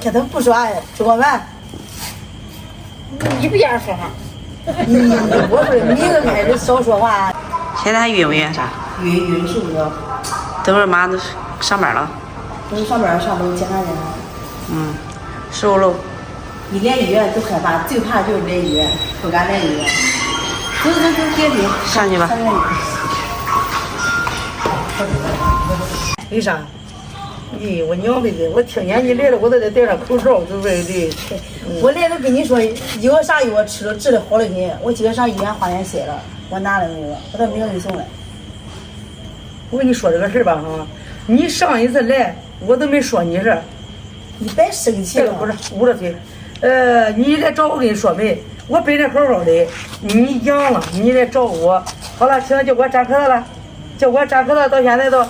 这都不说吃过饭。你不让说话。我说你都开始少说话。现在还晕不晕啥？晕受不了。等会儿马上都上班了。都上班上都检查检查。瘦了。一来医院都害怕，最怕就是来医院，不敢来医院。走，别急，上去吧。为啥？咦，我娘辈子，我听见你来了，我都得戴上口罩，对不对？我来都跟你说，有啥药吃了治的好的很。我今个上医院化验血了，我拿了那个，我到明儿给送来。我跟你说这个事儿吧哈，你上一次来我都没说你事，你别生气了。不是，捂着嘴。你来找我跟你说没？我本来好好的，你阳了，你来找我，好了，现在叫我扎咳了，叫我扎咳了，到现在都。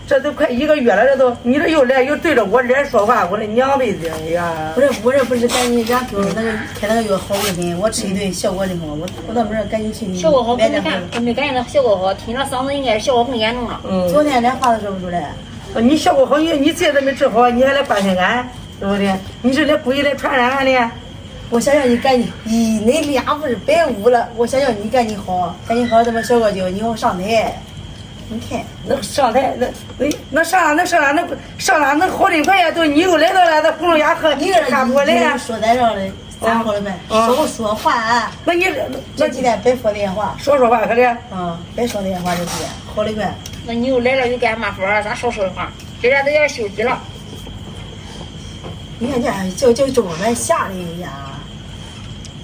这都快1个月了，这都你这又来又对着我脸说话，我的娘辈子呀！我这不是赶紧家说那个开那个药好的很，我吃一顿效果挺好，我到明儿赶紧去。效果好，没感觉到效果好，听着嗓子应该效果更严重了。昨天连话都说不出来。你效果好，你这都没治好，你还来关心俺，对不对？你是来故意来传染俺的？我想要你赶紧，那俩不是白捂了？我想要你赶紧好，这么小个酒，你要上台。你看，那上台那上哪能好这快呀？都你又来到了，那葫芦牙喝，你看不过来呀？说在这儿的，咋好了没？少说话。那你这几天别说电话，少说话可得。别说电话这几天，好的快。那你又来了又干嘛活啊？咋少说话？这俩都要休息了。你看这叫我们吓的呀！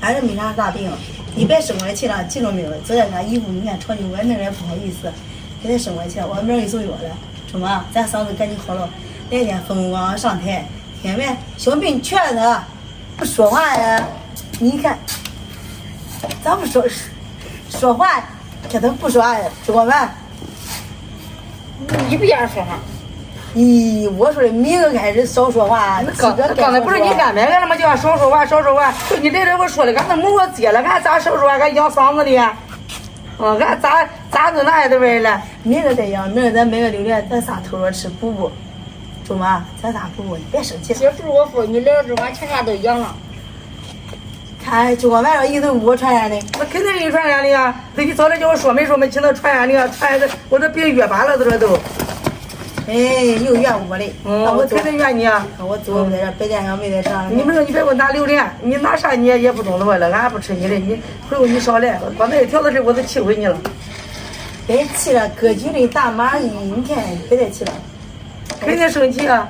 俺这没啥大病，你别生我气了，记住没有？昨天俺衣服你看穿你，我明儿也不好意思。给他生过去，我明儿给送药了，什么？咱嗓子赶紧好了，那天风光上台，听没？小病劝他，不说话呀？你看，咱不说话，这都不说吃过饭。你不让说话。我说的明个开始少说话。刚才不是你干咩来了吗？叫俺少说话，少说话。就你来这我说的，俺那门我接了，俺咋少说话？俺养嗓子的呀？俺咋弄那对不对了？明个再养，明个咱买个榴莲，咱仨偷着吃补，中吗？咱仨补，你别生气。这不是我说，你来了之后，俺全家都养了。看，就光晚上一顿我传染的，那肯定是你传染的呀！那你早点叫我说没说没，请他传染的呀，传染的我这病越巴了都这都。又怨我嘞。那我肯定怨你啊！我走在这白天上没在上。你们说你别给我拿榴莲，你拿啥你也不懂得了，俺不吃你的，你回头你少来，把那一条子事我都气回你了。别气了，割据的大蚂蚁，你看别再气了。肯定生气啊！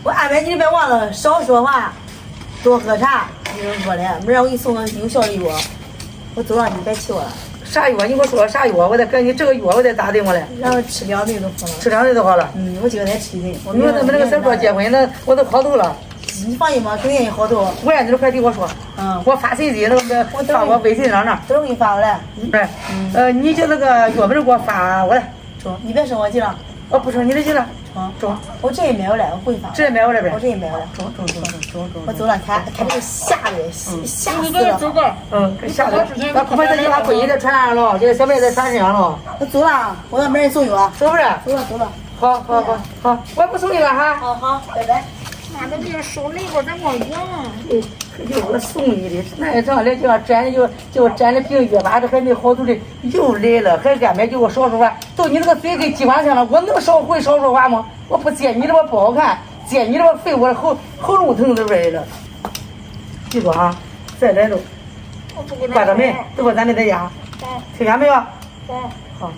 我安排你别忘了少说话，多喝茶。你说的，明儿我给你送个有效的药。我走了，你别气我了。啥药？你给我说啥药？我得赶紧这个药我得咋定过来？然后吃2顿都好了。吃2顿都好了。我今个才吃1顿。你说咱们那个三桌结婚，那我都好头了。你放心吧，肯定好头。我让你快递我说。我发信息那个发我微信上那。都给你发过来。对。你就那个药本给我发过来。中，你别生我气了。不生你的气了。中。我这也买过来，我回去发。这也买过来呗。我这也买过来。中。我走了，看这个吓的，吓死了。走吧。吓的。那恐怕他就把闺女再传染了，这个小妹再传身上了。我走了，我到明儿送药。是不是？走了。好，我不送你了哈。好，拜拜。妈的，这手累过，咱光养。又我送你的，那一张来叫沾的病越巴，这还没好头的，又来了，还干咩？叫我少说话，都你那个嘴跟机关枪了，我能少说话吗？我不接你这么不好看，接你这么费我喉咙疼都来了。记住啊，再来喽，关着门，等会咱们在家，听见没有？好。